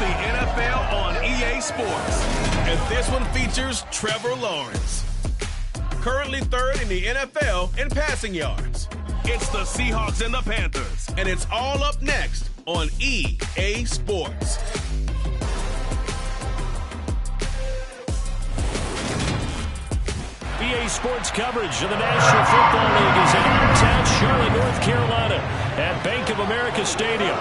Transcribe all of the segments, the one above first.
the NFL on EA Sports. And this one features Trevor Lawrence, currently third in the NFL in passing yards. It's the Seahawks and the Panthers, and it's all up next on EA Sports. EA Sports coverage of the National Football League is in hometown Charlotte, North Carolina at Bank of America Stadium.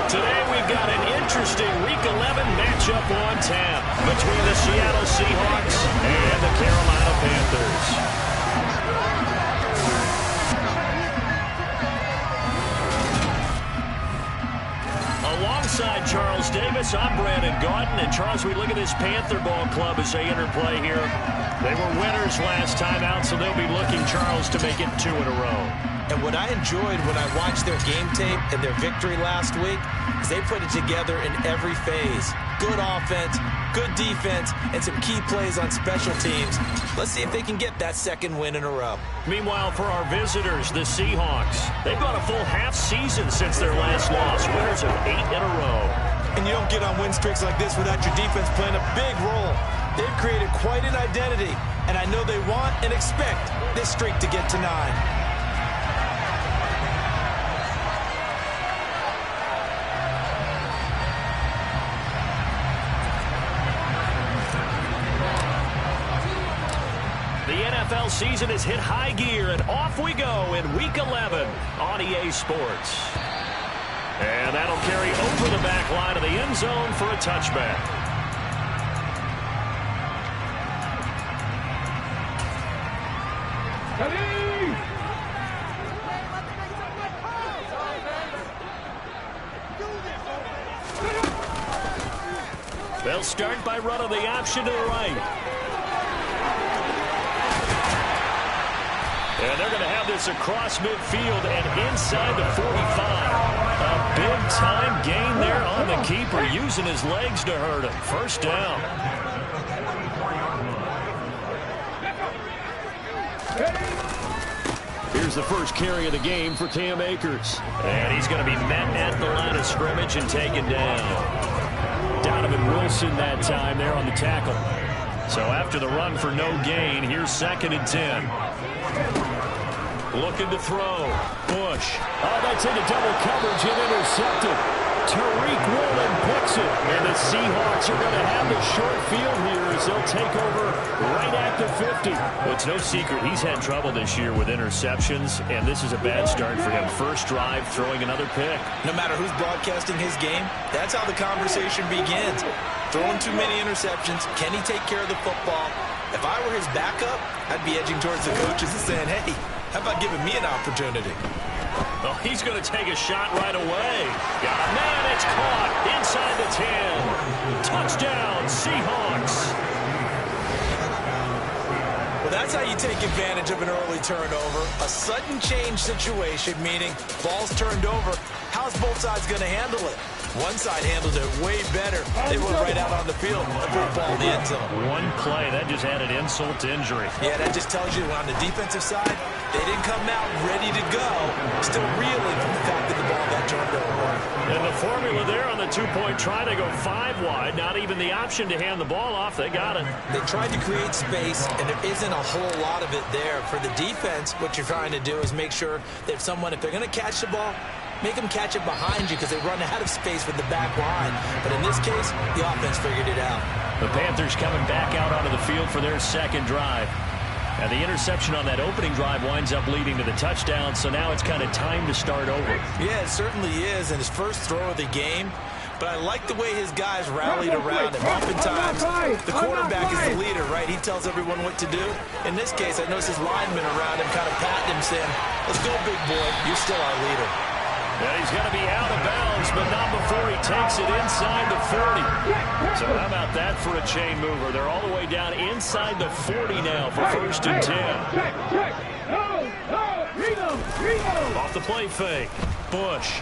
Today we've got an interesting Week 11 matchup on tap between the Seattle Seahawks and the Carolina Panthers. Alongside Charles Davis, I'm Brandon Gaudin. And Charles, we look at this Panther ball club as they interplay here. They were winners last time out, so they'll be looking, Charles, to make it 2 in a row. And what I enjoyed when I watched their game tape and their victory last week is they put it together in every phase. Good offense, good defense, and some key plays on special teams. Let's see if they can get that second win in a row. Meanwhile, for our visitors, the Seahawks, they've gone a full half season since their last loss. Winners of 8 in a row. And you don't get on win streaks like this without your defense playing a big role. They've created quite an identity, and I know they want and expect this streak to get to 9. The NFL season has hit high gear, and off we go in Week 11 on EA Sports. And that'll carry over the back line of the end zone for a touchback. They'll start by running the option to the right. And they're going to have this across midfield and inside the 45. A big-time gain there on the keeper, using his legs to hurt him. First down. Here's the first carry of the game for Cam Akers. And he's going to be met at the line of scrimmage and taken down. Donovan Wilson that time there on the tackle. So after the run for no gain, here's 2nd and 10. Looking to throw. Bush. Oh, that's into double coverage and intercepted. Tariq Woolen picks it. And the Seahawks are going to have the short field here as they'll take over right at the 50. Well, it's no secret he's had trouble this year with interceptions, and this is a bad start for him. First drive, throwing another pick. No matter who's broadcasting his game, that's how the conversation begins. Throwing too many interceptions. Can he take care of the football? If I were his backup, I'd be edging towards the coaches and saying, hey, how about giving me an opportunity? Oh, he's going to take a shot right away. Man, it's caught inside the 10. Touchdown, Seahawks. Well, that's how you take advantage of an early turnover. A sudden change situation, meaning ball's turned over. How's both sides going to handle it? One side handled it way better. They went right out on the field and put the ball in the end zone. One play, that just added insult to injury. Yeah, that just tells you on the defensive side, they didn't come out ready to go. Still reeling from the fact that the ball got turned over. And the formula there on the two-point try to go 5 wide. Not even the option to hand the ball off. They got it. They tried to create space, and there isn't a whole lot of it there. For the defense, what you're trying to do is make sure that someone, if they're going to catch the ball, make them catch it behind you because they run out of space with the back line. But in this case, the offense figured it out. The Panthers coming back out onto the field for their second drive. And the interception on that opening drive winds up leading to the touchdown, so now it's kind of time to start over. Yeah, it certainly is, and his first throw of the game. But I like the way his guys rallied around him. Oftentimes, the quarterback is the leader, right? He tells everyone what to do. In this case, I noticed his linemen around him kind of patting him, saying, let's go, big boy. You're still our leader. Yeah, he's going to be out of bounds, but not before he takes it inside the 40. So how about that for a chain mover? They're all the way down inside the 40 now for 1st and 10. Off the play fake. Bush.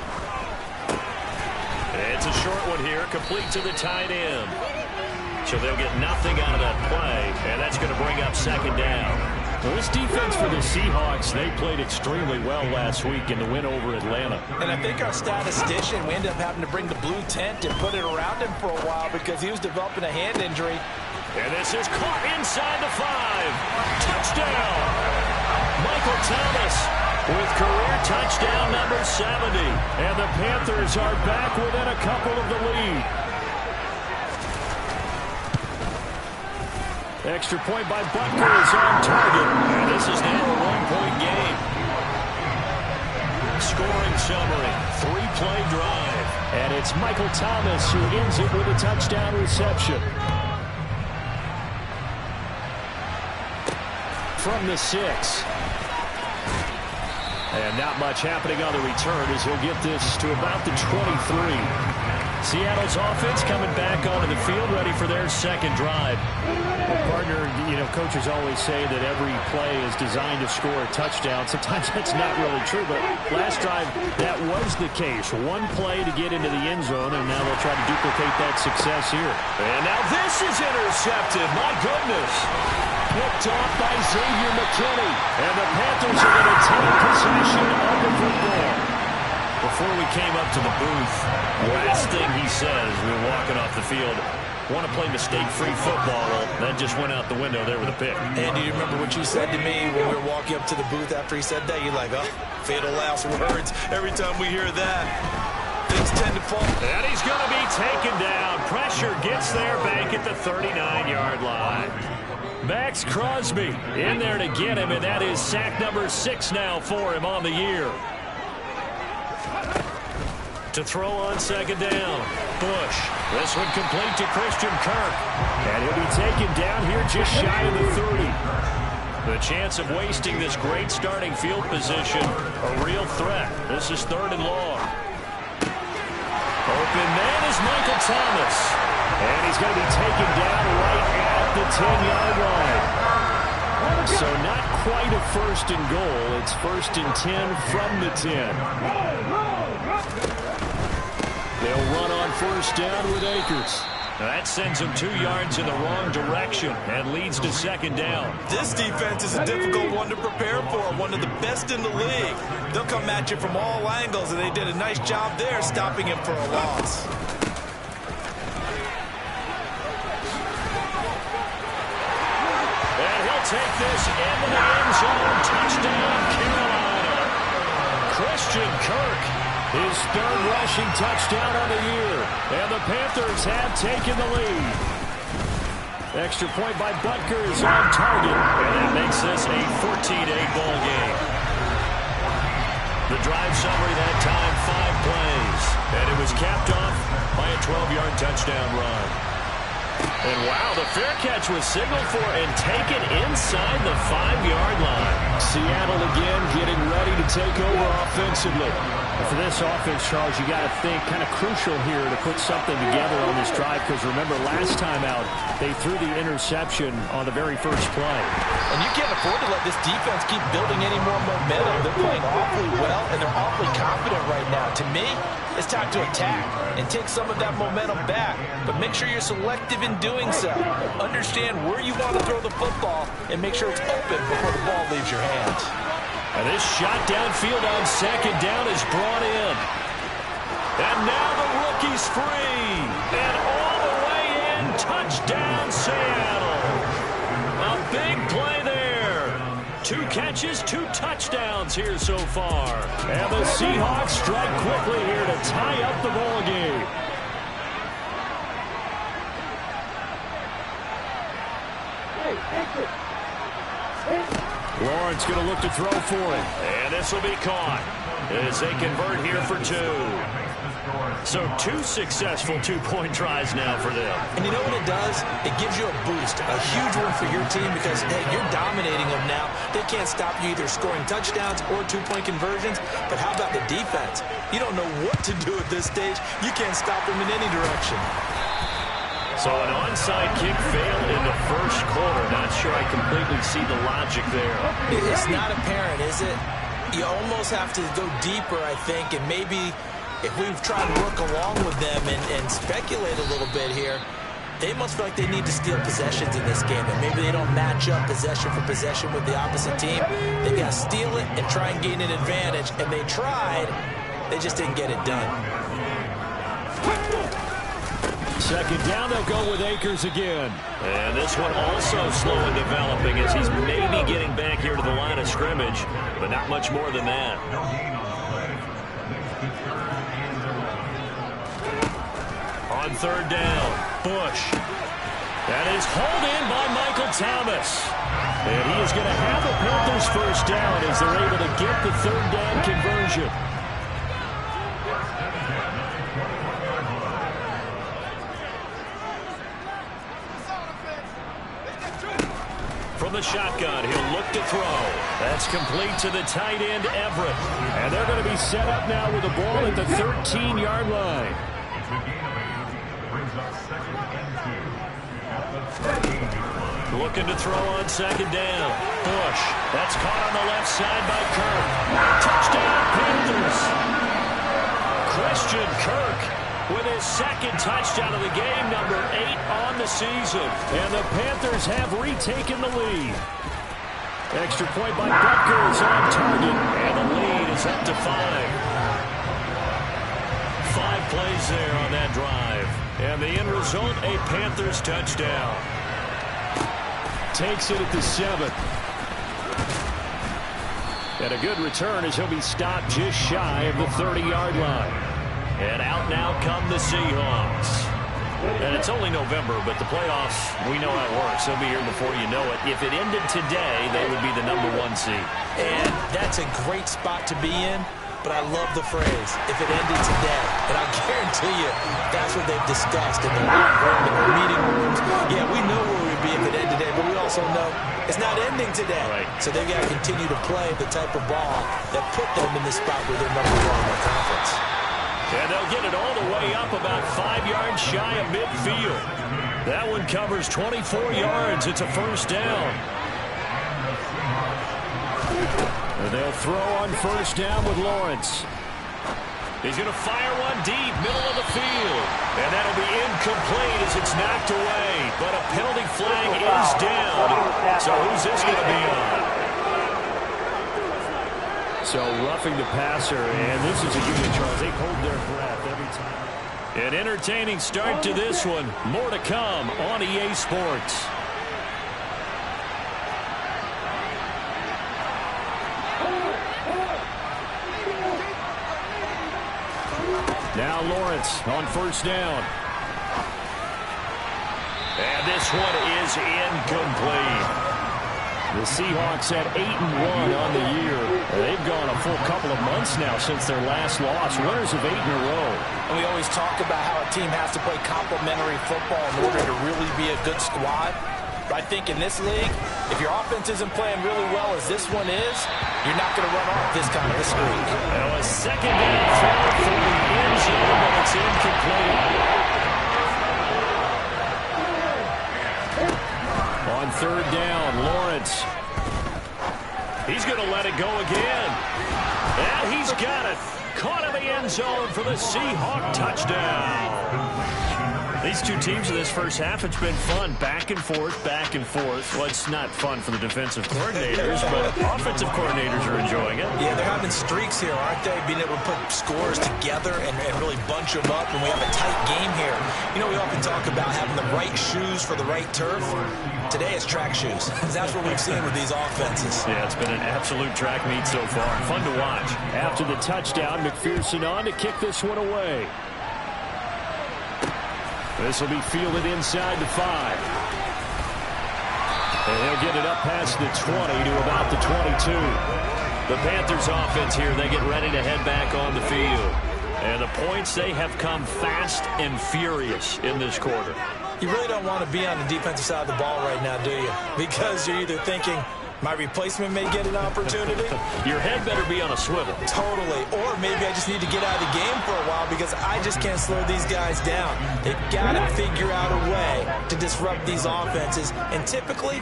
It's a short one here, complete to the tight end. So they'll get nothing out of that play, and that's going to bring up 2nd down. Well, this defense for the Seahawks, they played extremely well last week in the win over Atlanta. And I think our statistician, we ended up having to bring the blue tent and put it around him for a while because he was developing a hand injury. And this is caught inside the 5. Touchdown! Michael Thomas with career touchdown number 70. And the Panthers are back within a couple of the lead. Extra point by Butker is on target. And this is now a 1-point game. Scoring summary, 3-play drive. And it's Michael Thomas who ends it with a touchdown reception. From the 6. And not much happening on the return as he'll get this to about the 23. Seattle's offense coming back onto the field, ready for their second drive. Well, partner, coaches always say that every play is designed to score a touchdown. Sometimes that's not really true, but last drive, that was the case. One play to get into the end zone, and now they'll try to duplicate that success here. And now this is intercepted. My goodness. Picked off by Xavier McKinney. And the Panthers are going to take possession of the football. Before we came up to the booth, the last thing he says, we were walking off the field, want to play mistake-free football. Well, that just went out the window there with a pick. And do you remember what you said to me when we were walking up to the booth after he said that? You're like, oh, fatal last words. Every time we hear that, things tend to fall. And he's going to be taken down. Pressure gets there back at the 39-yard line. Max Crosby in there to get him, and that is sack number 6 now for him on the year. To throw on second down. Bush. This one complete to Christian Kirk. And he'll be taken down here just shy of the 30. The chance of wasting this great starting field position, a real threat. This is 3rd and long. Open man is Michael Thomas. And he's going to be taken down right at the 10-yard line. So not quite a 1st and goal. It's 1st and 10 from the 10. They'll run on 1st down with Akers. That sends them 2 yards in the wrong direction and leads to 2nd down. This defense is a difficult one to prepare for, one of the best in the league. They'll come at you from all angles, and they did a nice job there stopping him for a loss. And he'll take this into the end zone. Touchdown, Carolina. Christian Kirk. His 3rd rushing touchdown on the year. And the Panthers have taken the lead. Extra point by Butker is on target. And that makes this a 14-8 ball game. The drive summary that time, 5 plays. And it was capped off by a 12-yard touchdown run. And wow, the fair catch was signaled for and taken inside the 5-yard line. Seattle again getting ready to take over offensively. For this offense, Charles, you got to think kind of crucial here to put something together on this drive, because remember last time out they threw the interception on the very first play. And you can't afford to let this defense keep building any more momentum. They're playing awfully well, and they're awfully confident right now. To me, it's time to attack and take some of that momentum back. But make sure you're selective in doing so. Understand where you want to throw the football and make sure it's open before the ball leaves your hands. And this shot downfield on 2nd down is brought in. And now the rookie's free. And all the way in, touchdown Seattle. A big play there. 2 catches, 2 touchdowns here so far. And the Seahawks strike quickly here to tie up the ball game. Lawrence going to look to throw for it. And this will be caught as they convert here for 2. So 2 successful 2-point tries now for them. And you know what it does? It gives you a boost, a huge one for your team because, hey, you're dominating them now. They can't stop you either scoring touchdowns or 2-point conversions. But how about the defense? You don't know what to do at this stage. You can't stop them in any direction. So an onside kick failed in the first quarter. Not sure I completely see the logic there. It's not apparent, is it? You almost have to go deeper, I think, and maybe if we've tried to work along with them and speculate a little bit here, They must feel like they need to steal possessions in this game, and maybe they don't match up possession for possession with the opposite team. They've got to steal it and try and gain an advantage, and they tried. They just didn't get it done. Second down, they'll go with Akers again. And this one also slow in developing as he's maybe getting back here to the line of scrimmage, but not much more than that. On third down, Bush. That is hauled in by Michael Thomas. And he is going to have the Panthers first down as they're able to get the third down conversion. From the shotgun, he'll look to throw. That's complete to the tight end, Everett. And they're going to be set up now with the ball at the 13-yard line. Looking to throw on second down. Bush. That's caught on the left side by Kirk. Touchdown, Panthers. Christian Kirk with his second touchdown of the game, number 8 on the season. And the Panthers have retaken the lead. Extra point by Butker is on target. And the lead is up to 5. 5 plays there on that drive. And the end result, a Panthers touchdown. Takes it at the 7. And a good return as he'll be stopped just shy of the 30-yard line. And out now come the Seahawks. And it's only November, but the playoffs, we know how it works. They'll be here before you know it. If it ended today, they would be the number 1 seed. And that's a great spot to be in. But I love the phrase, if it ended today. And I guarantee you, that's what they've discussed in the locker room, in the meeting rooms. Yeah, we know where we'd be if it ended today, but we also know it's not ending today. Right. So they've got to continue to play the type of ball that put them in the spot where they're number 1 in their conference. And they'll get it all the way up about 5 yards shy of midfield. That one covers 24 yards. It's a first down. And they'll throw on first down with Lawrence. He's going to fire one deep, middle of the field. And that'll be incomplete as it's knocked away. But a penalty flag is down. So who's this going to be on? So roughing the passer, and this is a unit, Charles. They hold their breath every time. An entertaining start to this one. More to come on EA Sports. Now Lawrence on first down. And this one is incomplete. The Seahawks at 8-1 on the year. They've gone a full couple of months now since their last loss. Winners of 8 in a row. And we always talk about how a team has to play complementary football in order to really be a good squad. But I think in this league, if your offense isn't playing really well as this one is, you're not going to run off this kind of a streak. Now a second down throw for the end zone, but it's incomplete. On third down, Lawrence. He's going to let it go again. And he's got it. Caught in the end zone for the Seahawk touchdown. These two teams in this first half, it's been fun. Back and forth, back and forth. Well, it's not fun for the defensive coordinators, but offensive coordinators are enjoying it. Yeah, they're having streaks here, aren't they? Being able to put scores together and really bunch them up, and we have a tight game here. You know, we often talk about having the right shoes for the right turf. Today it's track shoes. That's what we've seen with these offenses. Yeah, it's been an absolute track meet so far. Fun to watch. After the touchdown, McPherson on to kick this one away. This will be fielded inside the 5. And they'll get it up past the 20 to about the 22. The Panthers offense here, they get ready to head back on the field. And the points, they have come fast and furious in this quarter. You really don't want to be on the defensive side of the ball right now, do you? Because you're either thinking, my replacement may get an opportunity. Your head better be on a swivel. Totally. Or maybe I just need to get out of the game for a while because I just can't slow these guys down. They've got to figure out a way to disrupt these offenses. And typically,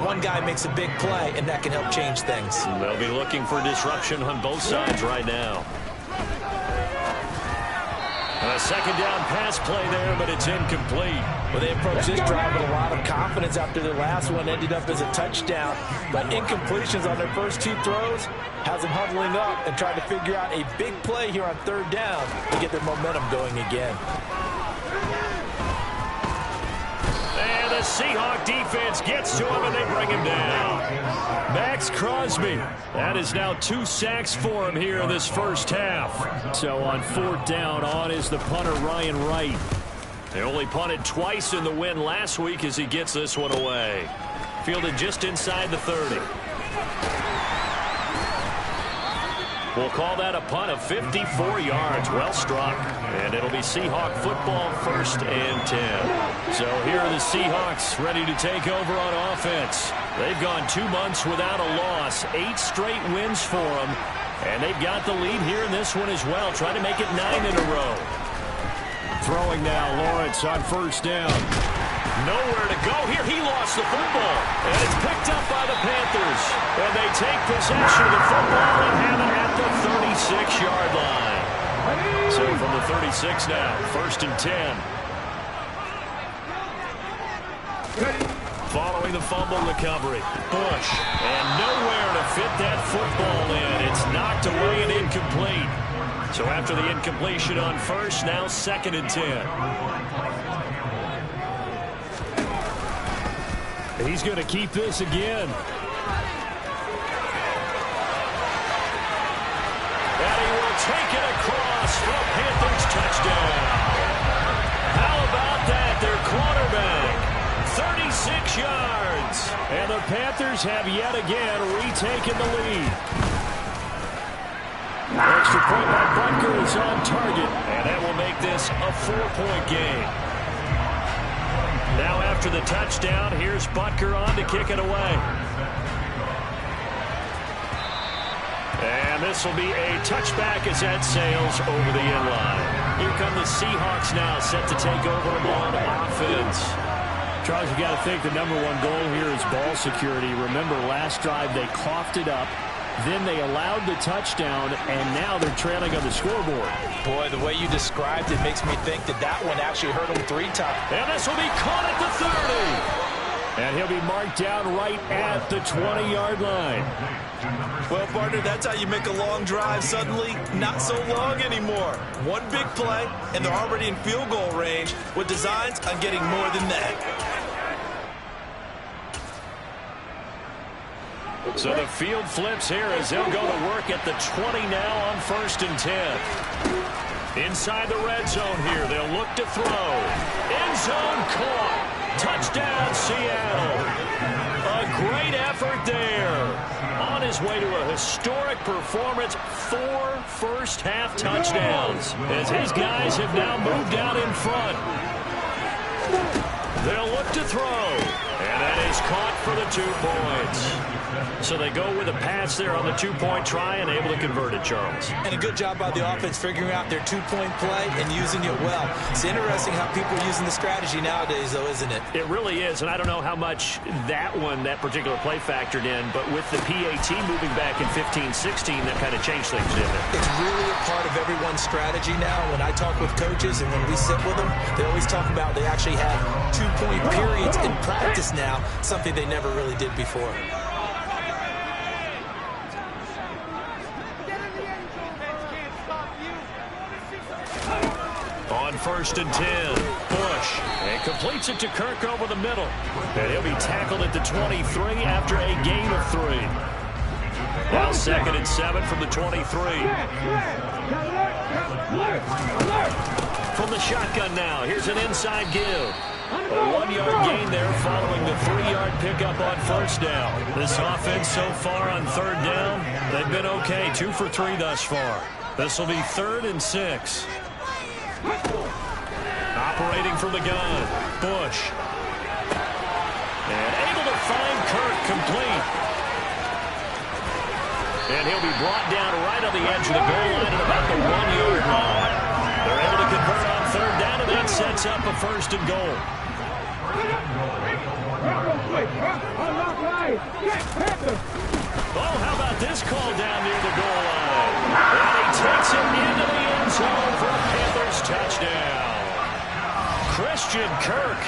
one guy makes a big play, and that can help change things. They'll be looking for disruption on both sides right now. And a A second down pass play there, but it's incomplete. Well, they approached this drive with a lot of confidence after their last one ended up as a touchdown. But incompletions on their first 2 throws has them huddling up and trying to figure out a big play here on 3rd down to get their momentum going again. And the Seahawk defense gets to him, and they bring him down. Max Crosby. That is now 2 sacks for him here in this first half. So on 4th down, on is the punter, Ryan Wright. They only punted twice in the win last week as he gets this one away. Fielded just inside the 30. We'll call that a punt of 54 yards. Well struck. And it'll be Seahawk football, 1st and 10. So here are the Seahawks ready to take over on offense. They've gone 2 months without a loss. 8 straight wins for them. And they've got the lead here in this one as well, trying to make it 9 in a row. Throwing now, Lawrence on 1st down. Nowhere to go here. He lost the football. And it's picked up by the Panthers. And they take possession of the football and have it at the 36-yard line. So from the 36 now, 1st and 10. Following the fumble recovery, Bush. And nowhere to fit that football in. It's knocked away and incomplete. So after the incompletion on 1st, now 2nd and 10. He's going to keep this again. And he will take it across for a Panthers touchdown. How about that? Their quarterback, 36 yards. And the Panthers have yet again retaken the lead. Extra point by Butker is on target. And that will make this a 4-point game. Now after the touchdown, here's Butker on to kick it away. And this will be a touchback as that sails over the end line. Here come the Seahawks now, set to take over on offense. Charles, you got to think the #1 goal here is ball security. Remember, last drive they coughed it up. Then they allowed the touchdown, and now they're trailing on the scoreboard. Boy, the way you described it makes me think that that one actually hurt them 3 times. And this will be caught at the 30. And he'll be marked down right at the 20-yard line. Well, partner, that's how you make a long drive suddenly not so long anymore. One big play, and they're already in field goal range with designs on getting more than that. So the field flips here as they'll go to work at the 20 now on 1st and 10. Inside the red zone here, they'll look to throw. End zone caught. Touchdown, Seattle. A great effort there. On his way to a historic performance, 4 first-half touchdowns as his guys have now moved out in front. They'll look to throw. And that is caught for the 2 points. So they go with a pass there on the 2-point try and able to convert it, Charles. And a good job by the offense figuring out their 2-point play and using it well. It's interesting how people are using the strategy nowadays, though, isn't it? It really is, and I don't know how much that particular play factored in, but with the PAT moving back in 15-16, that kind of changed things, didn't it? It's really a part of everyone's strategy now. When I talk with coaches and when we sit with them, they always talk about they actually have 2-point periods in practice now, something they never really did before. On 1st and 10, Bush, and completes it to Kirk over the middle. And he'll be tackled at the 23 after a gain of 3. Now 2nd and 7 from the 23. From the shotgun now, here's an inside give. A 1-yard gain there following the 3-yard pickup on 1st down. This offense so far on 3rd down, they've been okay, 2 for 3 thus far. This will be 3rd and 6. Operating from the gun, Bush. And able to find Kirk complete. And he'll be brought down right on the edge of the goal line at about the 1-yard line. They're able to convert on 3rd down, and that sets up a 1st and goal. Oh, how about this call down near the goal line? And he takes it into the end zone for a Panthers touchdown. Christian Kirk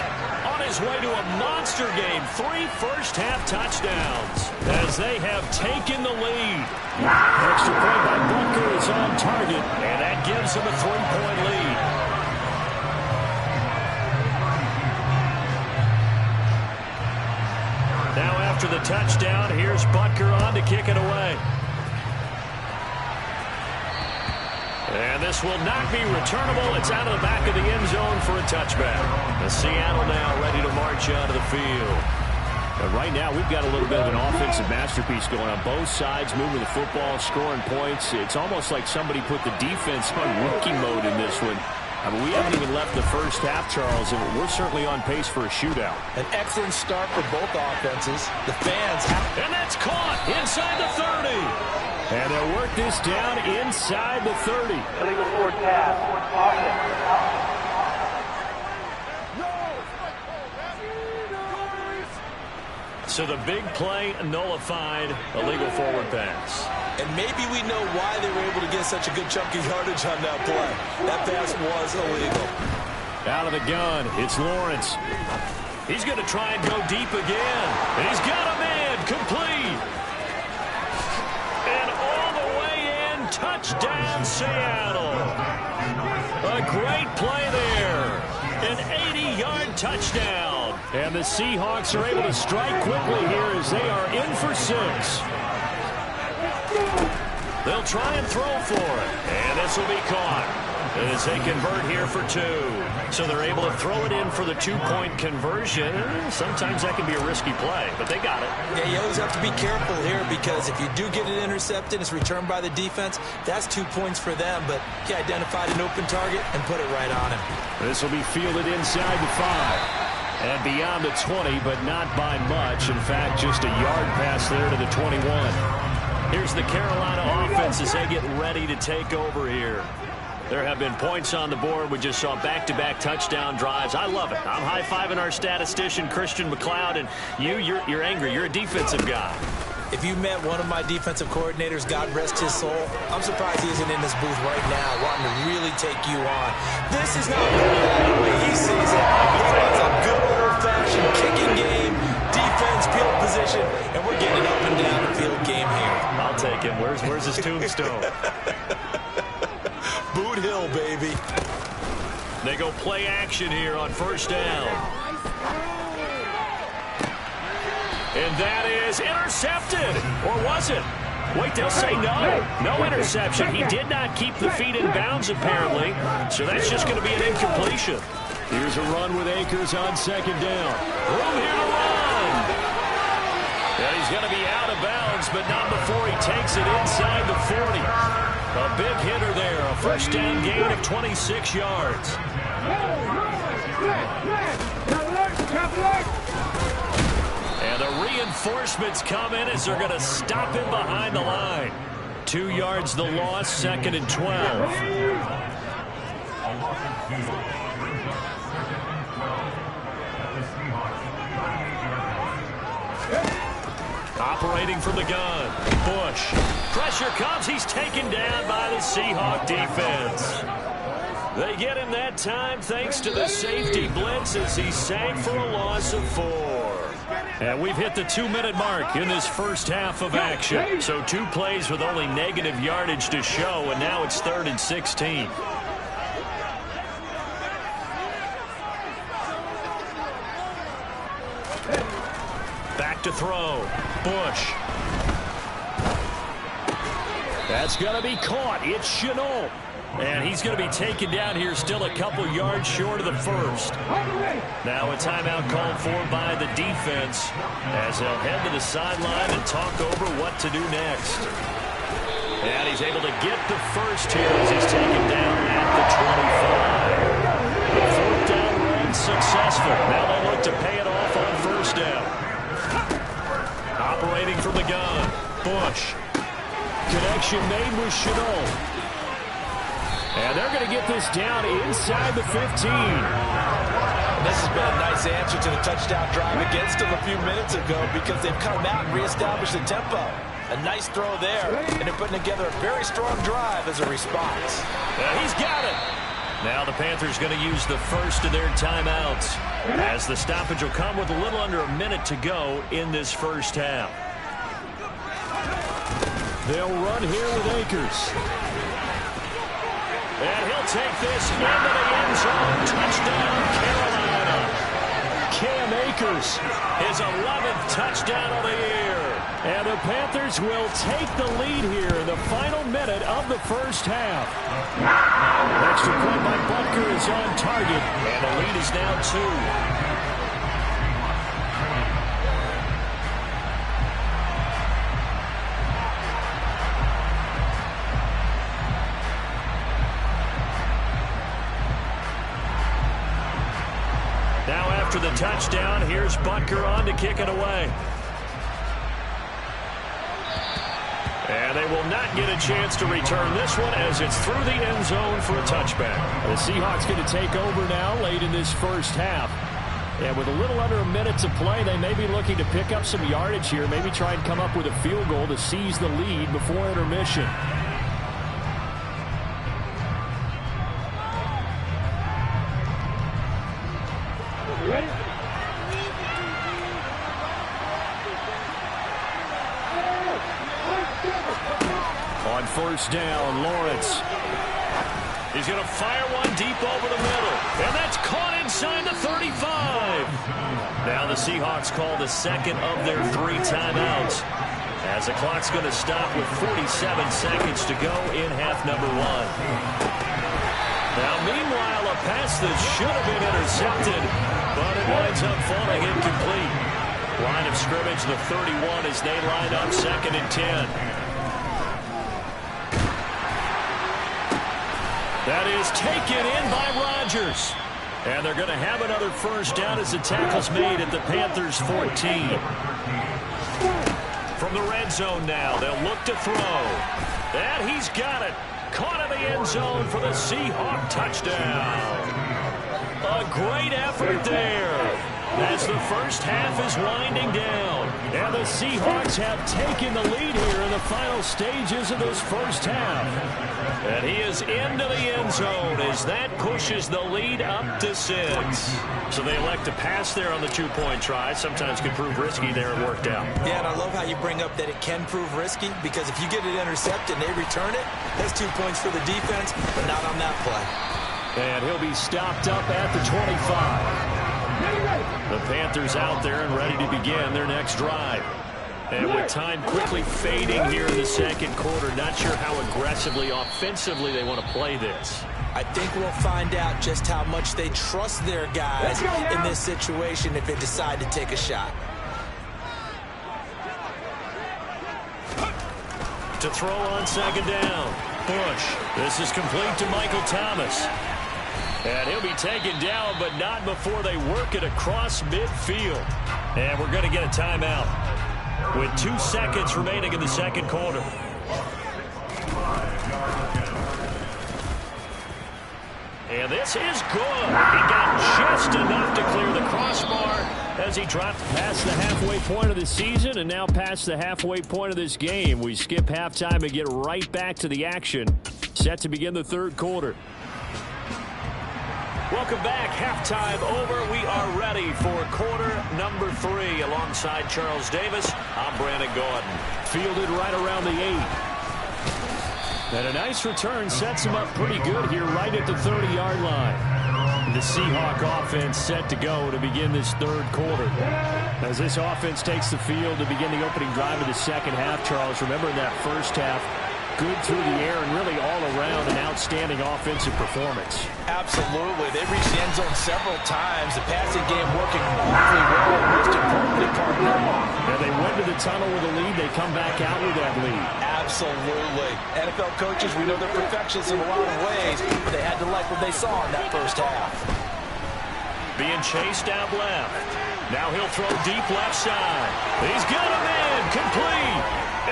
on his way to a monster game. 3 first-half touchdowns as they have taken the lead. Extra point by Butker is on target, and that gives them a 3-point lead. Now after the touchdown, here's Butker on to kick it away. And this will not be returnable. It's out of the back of the end zone for a touchback. And Seattle now ready to march out of the field. But right now, we've got a little bit of an offensive masterpiece going on. Both sides moving the football, scoring points. It's almost like somebody put the defense on rookie mode in this one. I mean, we haven't even left the first half, Charles, and we're certainly on pace for a shootout. An excellent start for both offenses. The fans have... And that's caught inside the 30. And they'll work this down inside the 30. Illegal forward pass. So the big play nullified, illegal forward pass. And maybe we know why they were able to get such a good chunk of yardage on that play. That pass was illegal. Out of the gun, it's Lawrence. He's going to try and go deep again. And he's got a man complete. And all the way in, touchdown Seattle. A great play there. An 80-yard touchdown. And the Seahawks are able to strike quickly here as they are in for 6. They'll try and throw for it. And this will be caught as they convert here for 2. So they're able to throw it in for the 2-point conversion. Sometimes that can be a risky play, but they got it. Yeah, you always have to be careful here because if you do get it intercepted, it's returned by the defense, that's 2 points for them. But he identified an open target and put it right on him. This will be fielded inside the 5. And beyond the 20, but not by much. In fact, just a yard pass there to the 21. Here's the Carolina offense as they get ready to take over here. There have been points on the board. We just saw back-to-back touchdown drives. I love it. I'm high-fiving our statistician, Christian McLeod, and you're angry. You're a defensive guy. If you met one of my defensive coordinators, God rest his soul, I'm surprised he isn't in this booth right now wanting to really take you on. This is not the way he sees it. He wants a good old-fashioned kicking game, defense, field position, and we're getting up and down the field game here. I'll take him. Where's his tombstone? Boot Hill, baby. They go play action here on first down. And that is intercepted. Or was it? Wait, they'll say no. No interception. He did not keep the feet in bounds, apparently. So that's just going to be an incompletion. Here's a run with Akers on second down. Room here to run. And he's going to be out of bounds, but not before he takes it inside the 40. A big hitter there. A first down gain of 26 yards. And the reinforcements come in as they're going to stop him behind the line. 2 yards the loss, 2nd and 12. Operating from the gun, Bush. Pressure comes, he's taken down by the Seahawk defense. They get him that time thanks to the safety blitz as he sank for a loss of 4. And we've hit the 2-minute mark in this first half of action. So 2 plays with only negative yardage to show, and now it's 3rd and 16. Back to throw. Bush. That's going to be caught. It's Chenault. And he's going to be taken down here still a couple yards short of the first. Now a timeout called for by the defense as they'll head to the sideline and talk over what to do next. And he's able to get the first here as he's taken down at the 25. The 4th down run successful. Now they look to pay it off on first down. Operating from the gun, Bush. Connection made with Chenault. And they're going to get this down inside the 15. This has been a nice answer to the touchdown drive against them a few minutes ago because they've come out and reestablished the tempo. A nice throw there, and they're putting together a very strong drive as a response. And he's got it. Now the Panthers going to use the first of their timeouts, as the stoppage will come with a little under a minute to go in this first half. They'll run here with Akers. And he'll take this into the end zone. Touchdown, Carolina. Cam Akers, his 11th touchdown of the year. And the Panthers will take the lead here in the final minute of the first half. Extra point by Butker is on target, and the lead is now 2. Now after the touchdown, here's Butker on to kick it away. And they will not get a chance to return this one as it's through the end zone for a touchback. The Seahawks going to take over now late in this first half. And with a little under a minute to play, they may be looking to pick up some yardage here, maybe try and come up with a field goal to seize the lead before intermission. On first down, Lawrence. He's going to fire one deep over the middle. And that's caught inside the 35. Now the Seahawks call the second of their 3 timeouts, as the clock's going to stop with 47 seconds to go in half number 1. Now, meanwhile, a pass that should have been intercepted, but it winds up falling incomplete. Line of scrimmage, the 31, as they line up 2nd and 10. That is taken in by Rodgers. And they're going to have another first down as the tackle's made at the Panthers' 14. From the red zone now, they'll look to throw. And he's got it. Caught in the end zone for the Seahawk touchdown. A great effort there, as the first half is winding down. And the Seahawks have taken the lead here in the final stages of this first half. And he is into the end zone as that pushes the lead up to 6. So they elect to pass there on the 2-point try. Sometimes can prove risky there. It worked out. Yeah, and I love how you bring up that it can prove risky, because if you get it intercepted and they return it, that's 2 points for the defense, but not on that play. And he'll be stopped up at the 25. The Panthers out there and ready to begin their next drive. And with time quickly fading here in the second quarter, not sure how aggressively, offensively they want to play this. I think we'll find out just how much they trust their guys in this situation if they decide to take a shot. To throw on 2nd down. Bush. This is complete to Michael Thomas. And he'll be taken down, but not before they work it across midfield. And we're going to get a timeout with 2 seconds remaining in the second quarter. And this is good. He got just enough to clear the crossbar as he dropped past the halfway point of the season and now past the halfway point of this game. We skip halftime and get right back to the action. Set to begin the third quarter. Welcome back. Halftime over. We are ready for quarter number 3. Alongside Charles Davis, I'm Brandon Gordon. Fielded right around the 8. And a nice return sets him up pretty good here right at the 30-yard line. The Seahawk offense set to go to begin this third quarter. As this offense takes the field to begin the opening drive of the second half, Charles, remember in that first half, good through the air and really all around an outstanding offensive performance. Absolutely. They reached the end zone several times. The passing game working really well. Most importantly, partner. And they went to the tunnel with a lead. They come back out with that lead. Absolutely. NFL coaches, we know they're perfectionists in a lot of ways, but they had to like what they saw in that first half. Being chased out left. Now he'll throw deep left side. He's got him in. Complete.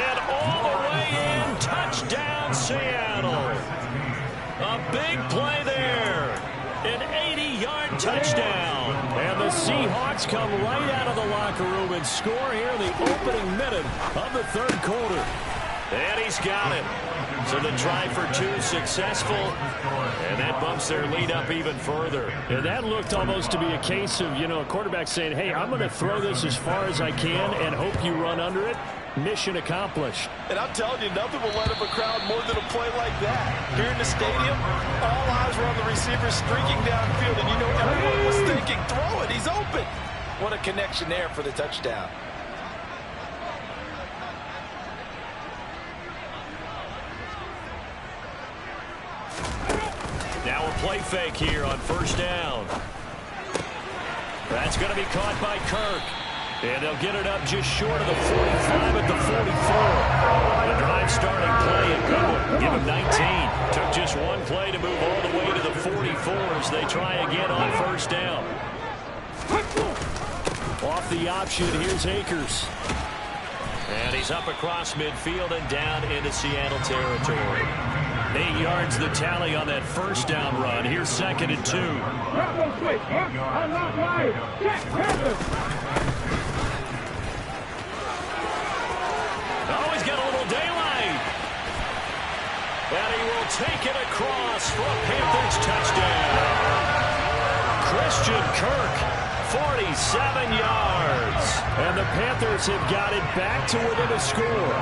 And all the way in. Touchdown, Seattle. A big play there. An 80-yard touchdown. And the Seahawks come right out of the locker room and score here in the opening minute of the third quarter. And he's got it. So the try for two successful, and that bumps their lead up even further. And that looked almost to be a case of, a quarterback saying, hey, I'm going to throw this as far as I can and hope you run under it. Mission accomplished. And I'm telling you, nothing will light up a crowd more than a play like that. Here in the stadium, all eyes were on the receiver streaking downfield, and everyone was thinking, throw it, he's open. What a connection there for the touchdown. Now a play fake here on first down. That's going to be caught by Kirk. And they'll get it up just short of the 45 at the 44. The drive starting play and good one. Give him 19. Took just one play to move all the way to the 44 as they try again on first down. Off the option, here's Akers. And he's up across midfield and down into Seattle territory. 8 yards the tally on that first down run. Here's 2nd and 2. Oh, he's got a little daylight. And he will take it across for a Panthers touchdown. Christian Kirk, 47 yards. And the Panthers have got it back to within a score.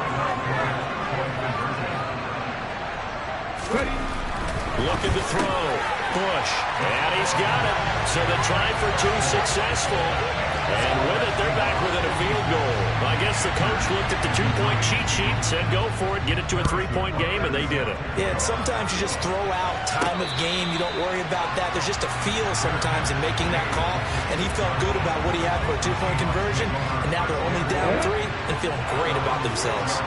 Looking to throw. Bush. And he's got it. So the try for two successful. And with it, they're back within a field goal. I guess the coach looked at the two-point cheat sheet and said, go for it, get it to a three-point game, and they did it. Yeah, and sometimes you just throw out time of game. You don't worry about that. There's just a feel sometimes in making that call, and he felt good about what he had for a two-point conversion, and now they're only down 3 and feeling great about themselves.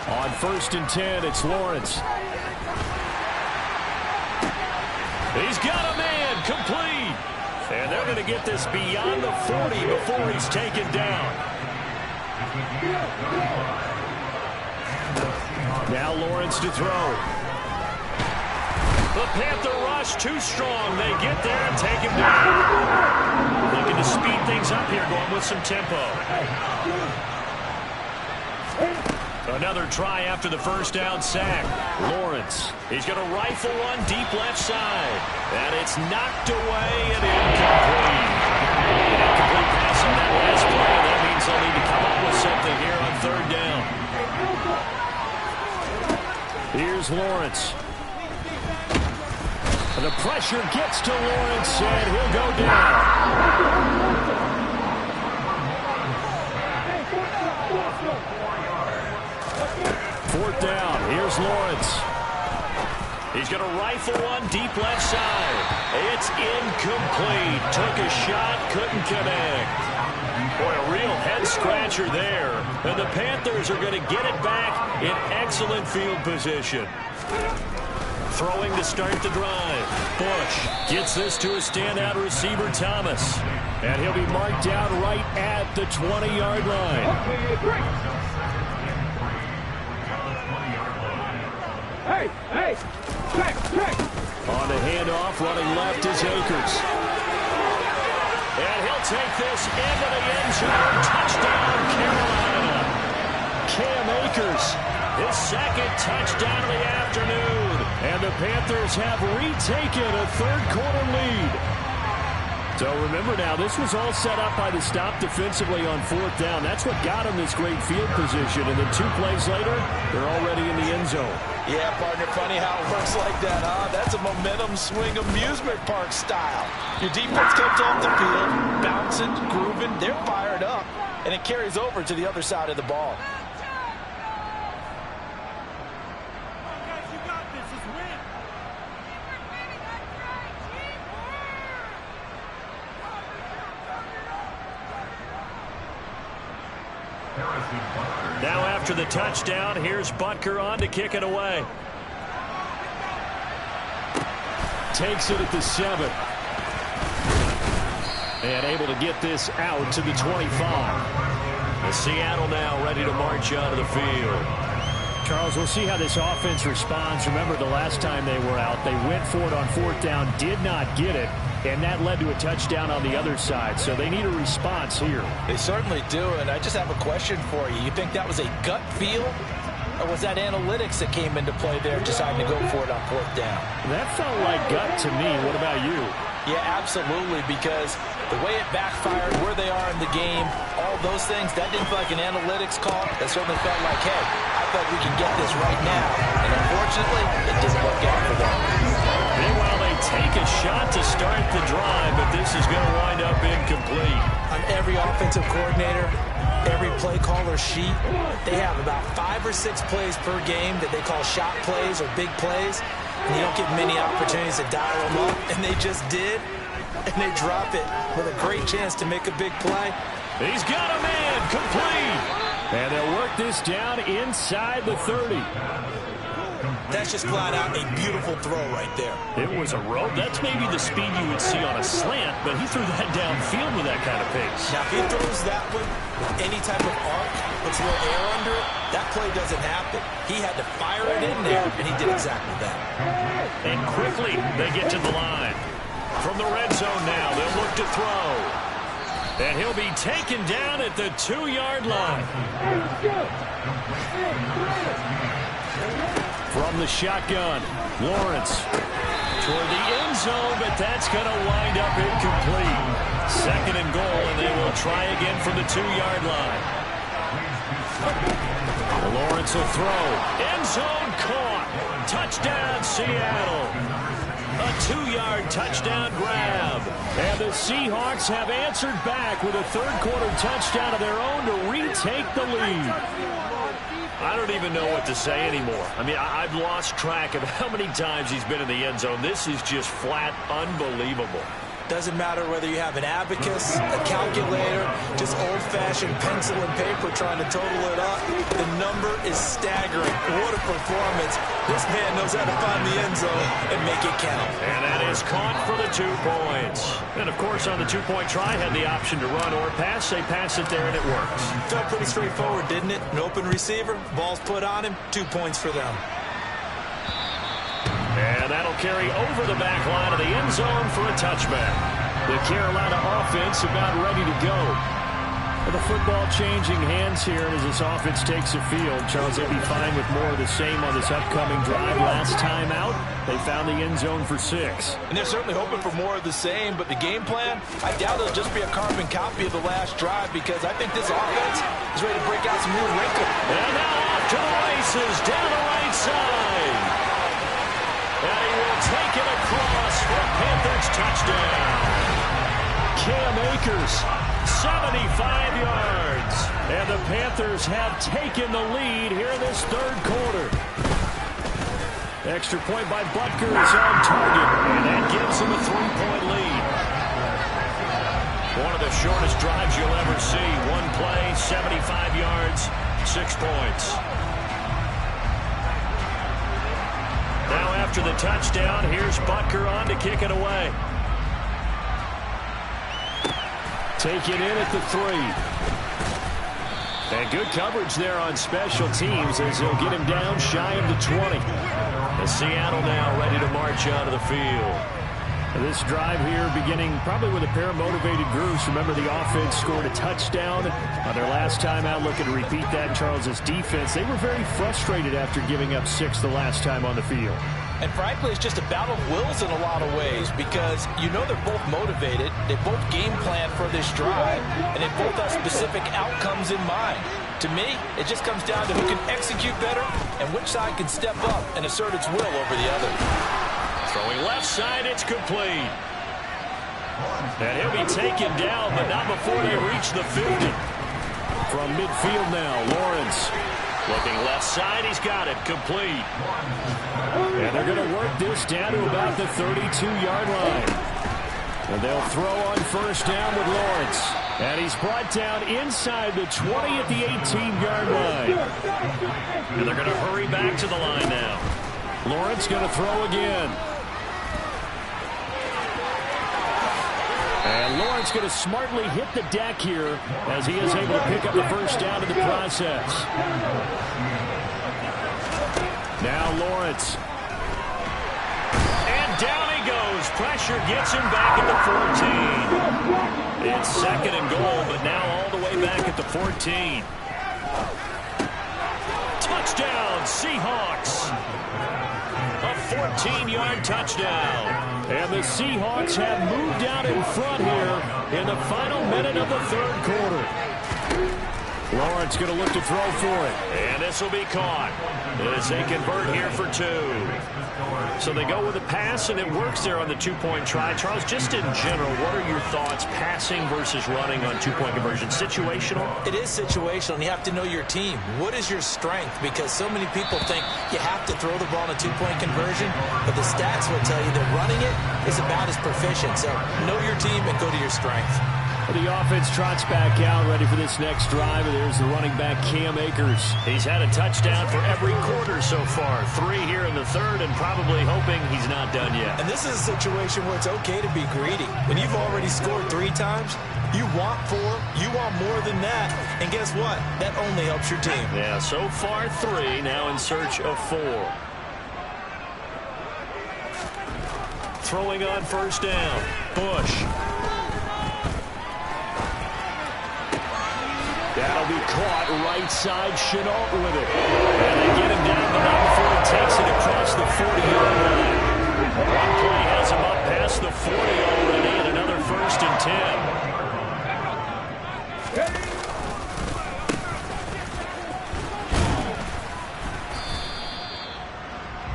On 1st and 10, it's Lawrence. He's got a man, complete. And they're going to get this beyond the 40 before he's taken down. Now Lawrence to throw. The Panther rush too strong. They get there and take him down. Looking to speed things up here, going with some tempo. Another try after the first down sack. Lawrence. He's going to rifle one deep left side. And it's knocked away and incomplete. Incomplete pass on that last play. That means they'll need to come up with something here on 3rd down. Here's Lawrence. And the pressure gets to Lawrence, and he'll go down. 4th down. Here's Lawrence. He's going to rifle one deep left side. It's incomplete. Took a shot, couldn't connect. Boy, a real head-scratcher there. And the Panthers are going to get it back in excellent field position. Throwing to start the drive. Bush gets this to a standout receiver, Thomas. And he'll be marked down right at the 20-yard line. Hey, check. On the handoff, running left is Akers. And he'll take this into the end zone. Touchdown, Carolina. Cam Akers, his 2nd touchdown of the afternoon. And the Panthers have retaken a 3rd quarter lead. So remember now, this was all set up by the stop defensively on 4th down. That's what got them this great field position. And then 2 plays later, they're already in the end zone. Yeah, partner, funny how it works like that, huh? That's a momentum swing amusement park style. Your defense comes off the field, bouncing, grooving, they're fired up, and it carries over to the other side of the ball. Now after the touchdown, here's Butker on to kick it away. Takes it at the 7. And able to get this out to the 25. The Seattle now ready to march out of the field. Charles, we'll see how this offense responds. Remember, the last time they were out, they went for it on 4th down, did not get it, and that led to a touchdown on the other side. So they need a response here. They certainly do, and I just have a question for you. You think that was a gut feel, or was that analytics that came into play there, deciding to go for it on 4th down? That felt like gut to me. What about you? Yeah, absolutely, because the way it backfired, where they are in the game, all those things, that didn't feel like an analytics call. That certainly felt like, hey, I thought we can get this right now. And unfortunately, it didn't work out for them. Meanwhile, they take a shot to start the drive, but this is going to wind up incomplete. On every offensive coordinator, every play caller sheet, they have about 5 or 6 plays per game that they call shot plays or big plays. And you don't get many opportunities to dial them up, and they just did, and they drop it with a great chance to make a big play. He's got a man, complete. And they'll work this down inside the 30. That's just flat out a beautiful throw right there. It was a rope. That's maybe the speed you would see on a slant, but he threw that downfield with that kind of pace. Now, if he throws that one with any type of arc, puts a little air under it, that play doesn't happen. He had to fire it in there, and he did exactly that. And quickly, they get to the line. From the red zone now, they'll look to throw. And he'll be taken down at the 2-yard line. From the shotgun, Lawrence toward the end zone, but that's going to wind up incomplete. 2nd and goal, and they will try again from the 2-yard line. Lawrence will throw. End zone caught. Touchdown, Seattle. A 2-yard touchdown grab. And the Seahawks have answered back with a 3rd-quarter touchdown of their own to retake the lead. I don't even know what to say anymore. I mean, I've lost track of how many times he's been in the end zone. This is just flat unbelievable. Doesn't matter whether you have an abacus, a calculator, just old-fashioned pencil and paper trying to total it up. The number is staggering. What a performance. This man knows how to find the end zone and make it count. And that is caught for the 2 points. And, of course, on the 2-point try, had the option to run or pass. They pass it there, and it works. Felt pretty straightforward, didn't it? An open receiver, ball's put on him, 2 points for them. And that'll carry over the back line of the end zone for a touchback. The Carolina offense about ready to go. The football changing hands here as this offense takes the field. Charles, they'll be fine with more of the same on this upcoming drive. Last time out, they found the end zone for 6. And they're certainly hoping for more of the same, but the game plan, I doubt it'll just be a carbon copy of the last drive, because I think this offense is ready to break out some new wrinkles. And now off to the races down the right side. And he will take it across for a Panthers touchdown. Cam Akers, 75 yards. And the Panthers have taken the lead here in this 3rd quarter. Extra point by Butker is on target, and that gives him a 3-point lead. One of the shortest drives you'll ever see. One play, 75 yards, 6 points. Now after the touchdown, here's Butker on to kick it away. Take it in at the 3. And good coverage there on special teams as they'll get him down shy of the 20. And Seattle now ready to march out of the field. This drive here beginning probably with a pair of motivated groups. Remember, the offense scored a touchdown on their last time out. Looking to repeat that. Charles's defense, they were very frustrated after giving up 6 the last time on the field. And frankly, it's just a battle of wills in a lot of ways, because you know they're both motivated. They both game plan for this drive, and they both have specific outcomes in mind. To me, it just comes down to who can execute better and which side can step up and assert its will over the other. Throwing left side, it's complete. And he'll be taken down, but not before they reach the 50. From midfield now, Lawrence. Looking left side, he's got it, complete. And they're going to work this down to about the 32-yard line. And they'll throw on 1st down with Lawrence. And he's brought down inside the 20 at the 18-yard line. And they're going to hurry back to the line now. Lawrence going to throw again. And Lawrence going to smartly hit the deck here as he is able to pick up the 1st down in the process. Now Lawrence. And down he goes. Pressure gets him back at the 14. It's second and goal, but now all the way back at the 14. Touchdown, Seahawks. A 14-yard touchdown. And the Seahawks have moved out in front here in the final minute of the third quarter. Lawrence going to look to throw for it. And this will be caught as they convert here for 2. So they go with a pass, and it works there on the two-point try. Charles, just in general, what are your thoughts passing versus running on two-point conversion? Situational? It is situational, and you have to know your team. What is your strength? Because so many people think you have to throw the ball in a two-point conversion, but the stats will tell you that running it is about as proficient. So know your team and go to your strength. The offense trots back out, ready for this next drive, and there's the running back, Cam Akers. He's had a touchdown for every quarter so far. 3 here in the third, and probably hoping he's not done yet. And this is a situation where it's okay to be greedy. When you've already scored 3 times, you want 4, you want more than that, and guess what? That only helps your team. Yeah, so far 3, now in search of 4. Throwing on first down, Bush. That'll be caught right side, Chenault with it. And they get him down, but not before he takes it across the 40-yard line. One play has him up past the 40 already, and another first and 10.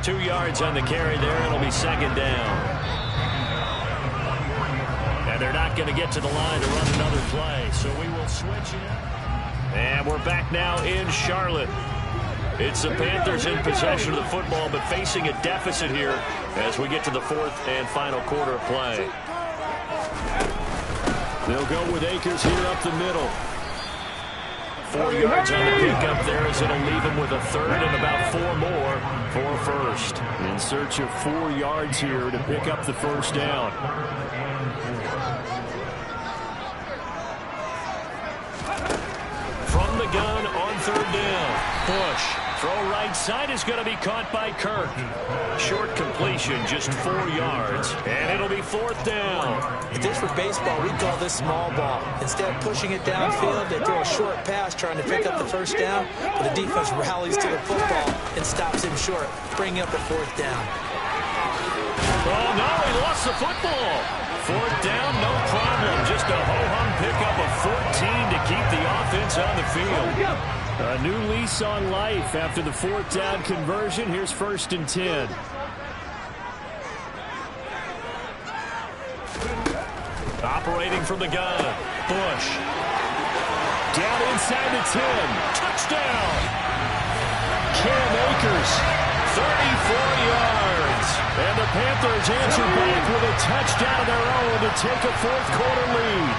2 yards on the carry there. It'll be second down. And they're not going to get to the line to run another play, so we will switch it. And we're back now in Charlotte. It's the Panthers in possession of the football, but facing a deficit here as we get to the 4th and final quarter of play. They'll go with Akers here up the middle. 4 yards on the pickup there as it'll leave him with a third and about 4 more for first. In search of 4 yards here to pick up the first down. From the gun on third down. Bush. Throw right side is going to be caught by Kirk. Short completion, just 4 yards. And it'll be 4th down. If this were baseball, we'd call this small ball. Instead of pushing it downfield, they throw a short pass trying to pick up the first down. But the defense rallies to the football and stops him short, bringing up a 4th down. Oh, no, he lost the football. 4th down, no problem. Just a ho-hum pickup of 14 to keep the offense on the field. A new lease on life after the 4th down conversion. Here's 1st and 10. Operating from the gun. Bush. Down inside the 10. Touchdown. Cam Akers. 34 yards. And the Panthers answer back with a touchdown of their own to take a 4th quarter lead.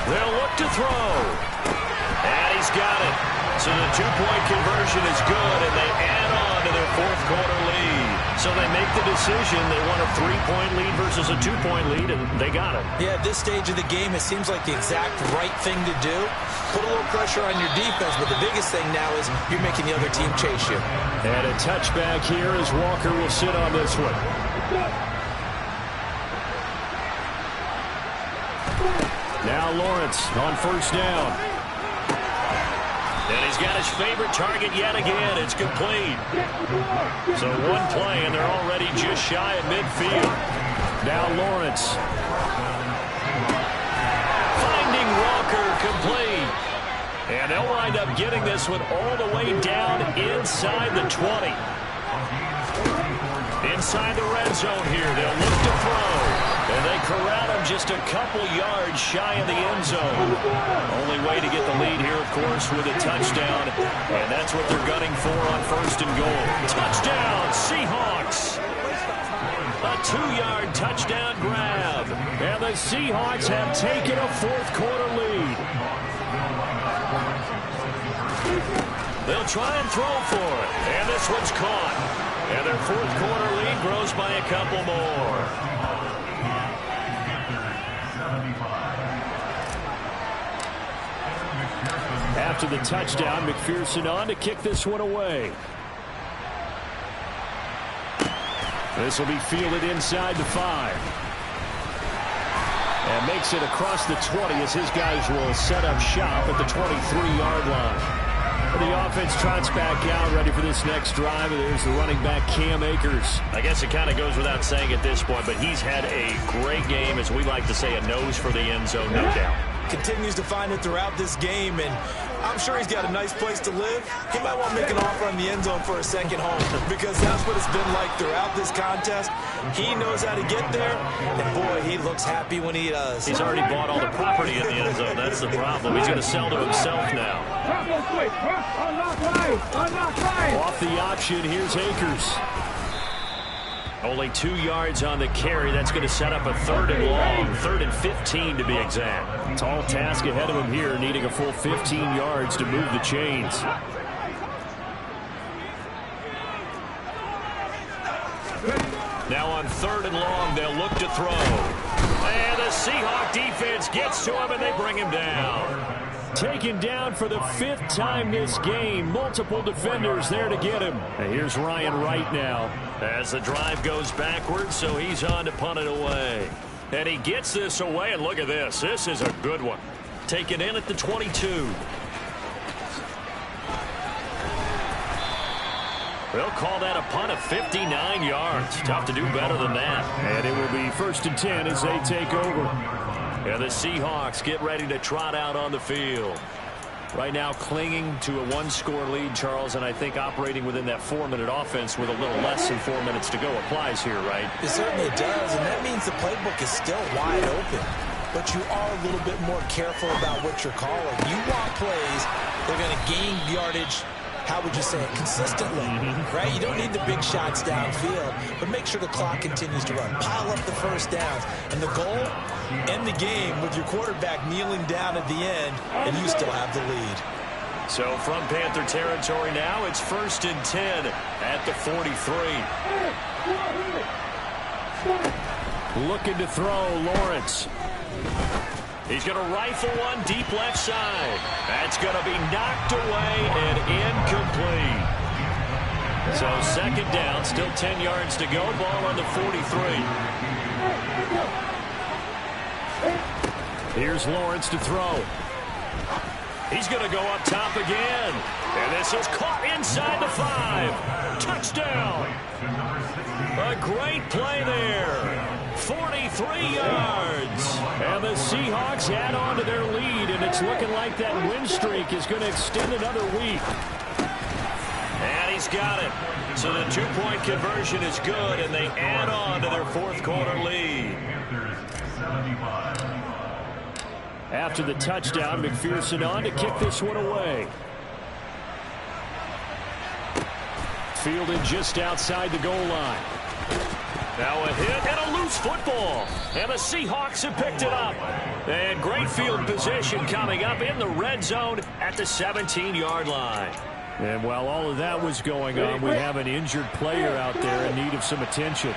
They'll look to throw. And he's got it. So the 2-point conversion is good, and they add on to their 4th quarter lead. So they make the decision. They want a 3-point lead versus a 2-point lead, and they got it. Yeah, at this stage of the game, it seems like the exact right thing to do. Put a little pressure on your defense, but the biggest thing now is you're making the other team chase you. And a touchback here as Walker will sit on this one. Now Lawrence on first down. And he's got his favorite target yet again. It's complete. So one play, and they're already just shy of midfield. Now Lawrence. Finding Walker complete. And they'll wind up getting this one all the way down inside the 20. Inside the red zone here. They'll look to throw. And they corral him just a couple yards shy of the end zone. Only way to get the lead here, of course, with a touchdown. And that's what they're gunning for on first and goal. Touchdown, Seahawks. A 2-yard touchdown grab. And the Seahawks have taken a 4th quarter lead. They'll try and throw for it. And this one's caught. And their 4th quarter lead grows by a couple more. After the touchdown, McPherson on to kick this one away. This will be fielded inside the 5. And makes it across the 20 as his guys will set up shop at the 23-yard line. The offense trots back out, ready for this next drive. And there's the running back, Cam Akers. I guess it kind of goes without saying at this point, but he's had a great game, as we like to say, a nose for the end zone, no doubt. Continues to find it throughout this game, and I'm sure he's got a nice place to live. He might want to make an offer on the end zone for a second home, because that's what it's been like throughout this contest. He knows how to get there, and boy, he looks happy when he does. He's already bought all the property in the end zone. That's the problem. He's going to sell to himself now. Off the option, here's Akers. Only 2 yards on the carry. That's going to set up a 3rd and long, 3rd and 15 to be exact. Tall task ahead of him here, needing a full 15 yards to move the chains. Now on 3rd and long, they'll look to throw. And the Seahawk defense gets to him, and they bring him down. Taken down for the 5th time this game. Multiple defenders there to get him. And here's Ryan Wright now. As the drive goes backwards, so he's on to punt it away. And he gets this away, and look at this. This is a good one. Taken in at the 22. They'll call that a punt of 59 yards. Tough to do better than that. And it will be 1st and 10 as they take over. And the Seahawks get ready to trot out on the field. Right now clinging to a 1-score lead, Charles, and I think operating within that 4-minute offense with a little less than 4 minutes to go applies here, right? It certainly does, and that means the playbook is still wide open. But you are a little bit more careful about what you're calling. You want plays that are going to gain yardage, how would you say it, consistently, right? You don't need the big shots downfield, but make sure the clock continues to run. Pile up the first downs. And the goal, end the game with your quarterback kneeling down at the end, and you still have the lead. So from Panther territory now, it's 1st and 10 at the 43. Looking to throw, Lawrence. He's going to rifle one deep left side. That's going to be knocked away and incomplete. So 2nd down, still 10 yards to go. Ball on the 43. Here's Lawrence to throw. He's going to go up top again. And this is caught inside the 5. Touchdown. A great play there. 43 yards. And the Seahawks add on to their lead, and it's looking like that win streak is going to extend another week. And he's got it. So the 2-point conversion is good, and they add on to their 4th quarter lead. After the touchdown, McPherson on to kick this one away. Fielded just outside the goal line. Now a hit and a loose football. And the Seahawks have picked it up. And great field position coming up in the red zone at the 17-yard line. And while all of that was going on, we have an injured player out there in need of some attention.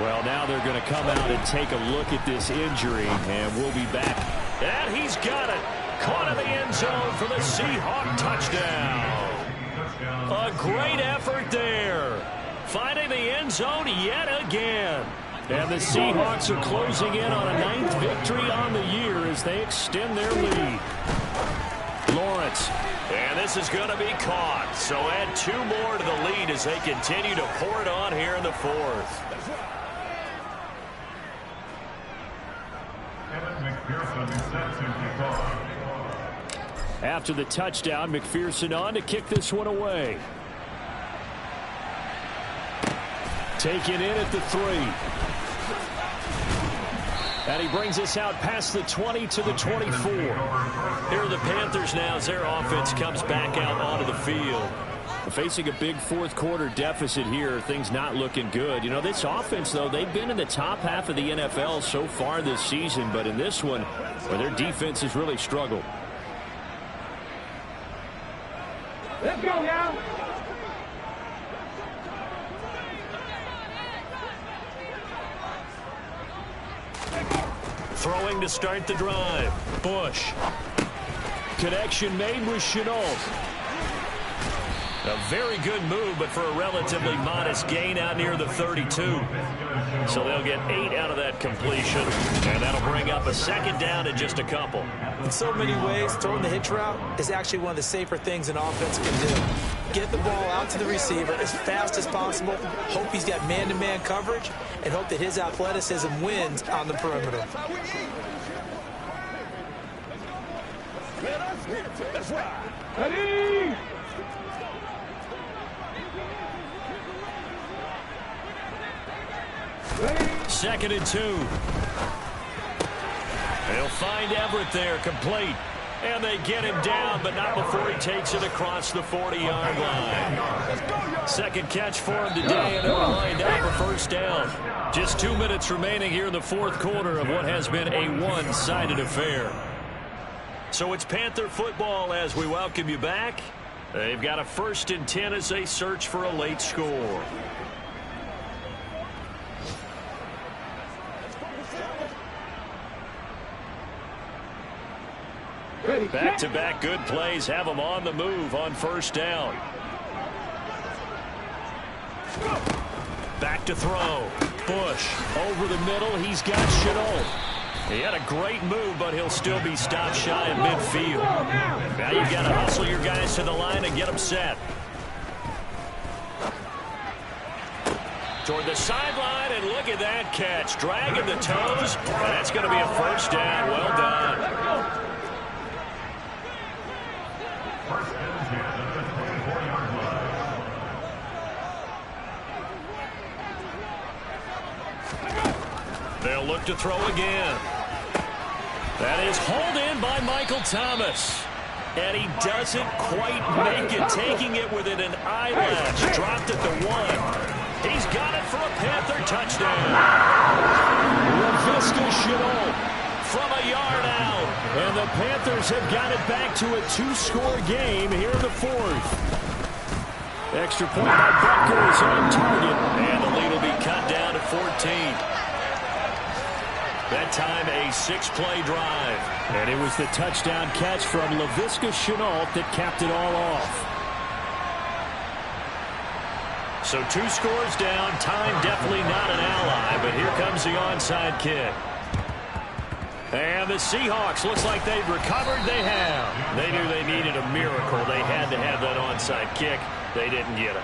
Well, now they're going to come out and take a look at this injury, and we'll be back. And he's got it. Caught in the end zone for the Seahawk touchdown. A great effort there. Finding the end zone yet again. And the Seahawks are closing in on a 9th victory on the year as they extend their lead. Lawrence. And this is going to be caught. So add 2 more to the lead as they continue to pour it on here in the 4th. After the touchdown, McPherson on to kick this one away. Taken in at the 3. And he brings us out past the 20 to the 24. Here are the Panthers now as their offense comes back out onto the field. Facing a big 4th quarter deficit here, things not looking good. You know, this offense, though, they've been in the top half of the NFL so far this season, but in this one, well, their defense has really struggled. Let's go now. Throwing to start the drive. Bush. Connection made with Chenault. A very good move, but for a relatively modest gain out near the 32. So they'll get 8 out of that completion, and that'll bring up a second down in just a couple. In so many ways, throwing the hitch route is actually one of the safer things an offense can do. Get the ball out to the receiver as fast as possible, hope he's got man-to-man coverage, and hope that his athleticism wins on the perimeter. Ready? Second and 2. They'll find Everett there, complete. And they get him down, but not before he takes it across the 40-yard line. Second catch for him today, and they're lined up for first down. Just 2 minutes remaining here in the fourth quarter of what has been a one-sided affair. So it's Panther football as we welcome you back. They've got a 1st and 10 as they search for a late score. Back-to-back good plays have them on the move on first down. Back to throw. Bush over the middle. He's got Chenault. He had a great move, but he'll still be stopped shy of midfield. Now you've got to hustle your guys to the line and get them set. Toward the sideline, and look at that catch. Dragging the toes. That's going to be a first down. Well done. They'll look to throw again. That is hauled in by Michael Thomas. And he doesn't quite make it, taking it within an eyelash. Dropped at the 1. He's got it for a Panther touchdown. LaVisca Chenault from a yard out. And the Panthers have got it back to a 2-score game here in the 4th. Extra point by Butker is on target. And the lead will be cut down to 14. That time a 6-play drive. And it was the touchdown catch from LaVisca Chenault that capped it all off. So 2 scores down. Time definitely not an ally, but here comes the onside kick. And the Seahawks, looks like they've recovered. They have. They knew they needed a miracle. They had to have that onside kick. They didn't get it.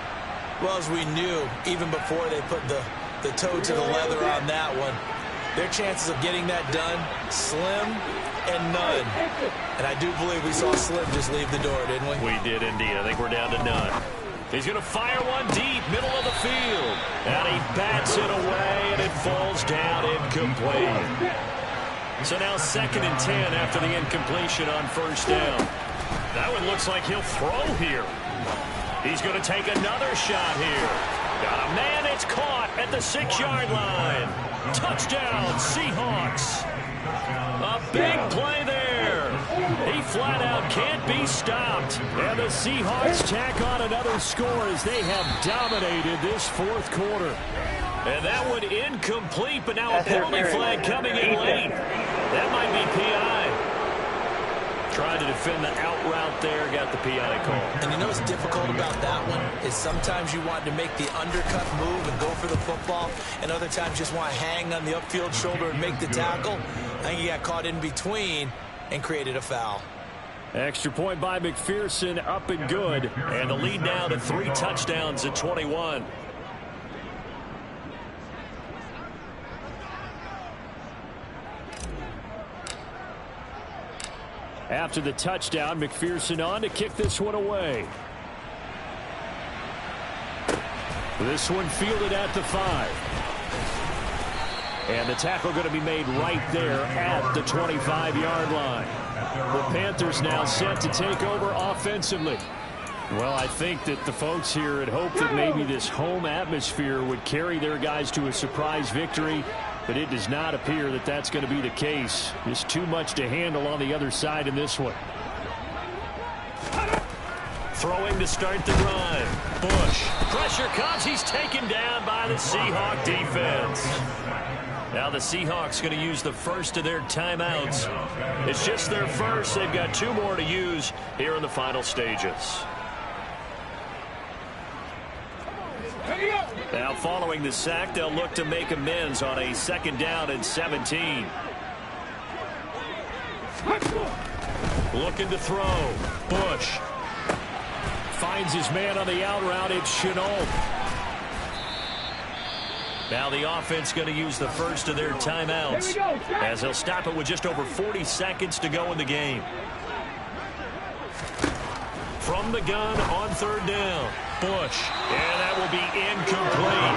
Well, as we knew, even before they put the toe to the leather on that one, their chances of getting that done, slim and none. And I do believe we saw Slim just leave the door, didn't we? We did indeed. I think we're down to none. He's going to fire one deep, middle of the field. And he bats it away, and it falls down incomplete. So now 2nd and 10 after the incompletion on first down. That one looks like he'll throw here. He's going to take another shot here. Got a man, it's caught at the 6-yard line. Touchdown, Seahawks. A big play there. He flat out can't be stopped. And the Seahawks tack on another score as they have dominated this 4th quarter. And that one incomplete, but now a penalty flag coming in late. That might be PI. Tried to defend the out route there, got the PI call. And you know what's difficult about that one is sometimes you want to make the undercut move and go for the football, and other times just want to hang on the upfield shoulder and make the tackle. I think he got caught in between and created a foul. Extra point by McPherson, up and good. And the lead now to 3 touchdowns at 21. After the touchdown, McPherson on to kick this one away. This one fielded at the 5. And the tackle going to be made right there at the 25-yard line. The Panthers now set to take over offensively. Well, I think that the folks here had hoped that maybe this home atmosphere would carry their guys to a surprise victory, but it does not appear that that's going to be the case. Just too much to handle on the other side in this one. Throwing to start the drive. Bush. Pressure comes. He's taken down by the Seahawk defense. Now the Seahawks going to use the first of their timeouts. It's just their first. They've got 2 more to use here in the final stages. Now following the sack, they'll look to make amends on a 2nd down and 17. Looking to throw. Bush finds his man on the out route. It's Chenault. Now the offense going to use the first of their timeouts as they'll stop it with just over 40 seconds to go in the game. From the gun on 3rd down. Bush. And that will be incomplete.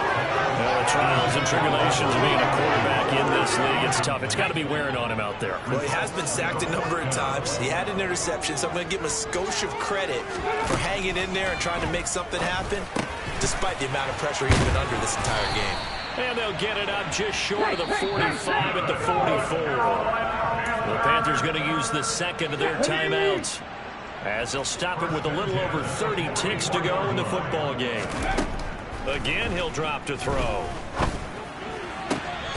The trials and tribulations of being a quarterback in this league, it's tough. It's got to be wearing on him out there. Well, he has been sacked a number of times. He had an interception, so I'm going to give him a skosh of credit for hanging in there and trying to make something happen, despite the amount of pressure he's been under this entire game. And they'll get it up just short of the 45 at the 44. The Panthers going to use the second of their timeouts as they'll stop it with a little over 30 ticks to go in the football game. Again, he'll drop to throw.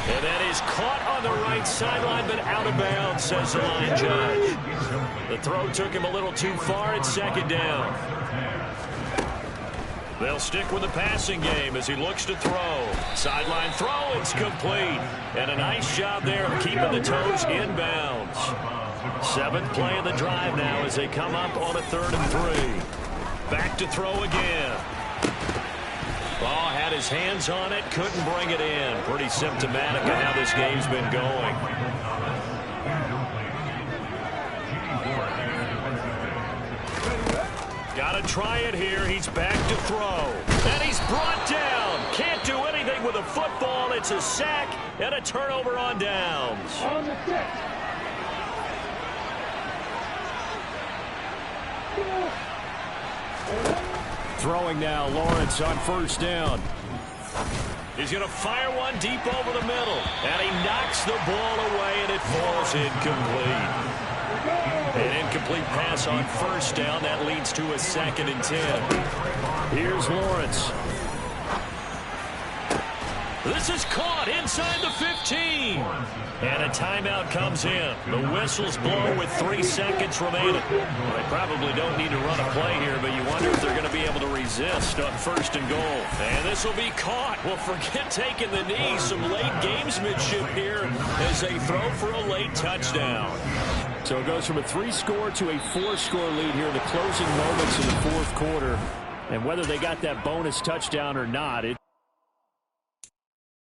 And that is caught on the right sideline, but out of bounds, says the line judge. The throw took him a little too far at 2nd down. They'll stick with the passing game as he looks to throw. Sideline throw, it's complete. And a nice job there of keeping the toes in bounds. 7th play of the drive now as they come up on a 3rd and 3. Back to throw again. Ball had his hands on it, couldn't bring it in. Pretty symptomatic of how this game's been going. Got to try it here. He's back to throw. And he's brought down. Can't do anything with a football. It's a sack and a turnover on downs. Throwing now, Lawrence on 1st down. He's going to fire one deep over the middle. And he knocks the ball away, and it falls incomplete. An incomplete pass on 1st down. That leads to a 2nd and 10. Here's Lawrence. This is caught inside the 15. And a timeout comes in. The whistles blow with 3 seconds remaining. Well, they probably don't need to run a play here, but you wonder if they're going to be able to resist on 1st and goal. And this will be caught. Well, forget taking the knee. Some late gamesmanship here as they throw for a late touchdown. So it goes from a 3-score to a 4-score lead here in the closing moments of the 4th quarter. And whether they got that bonus touchdown or not, it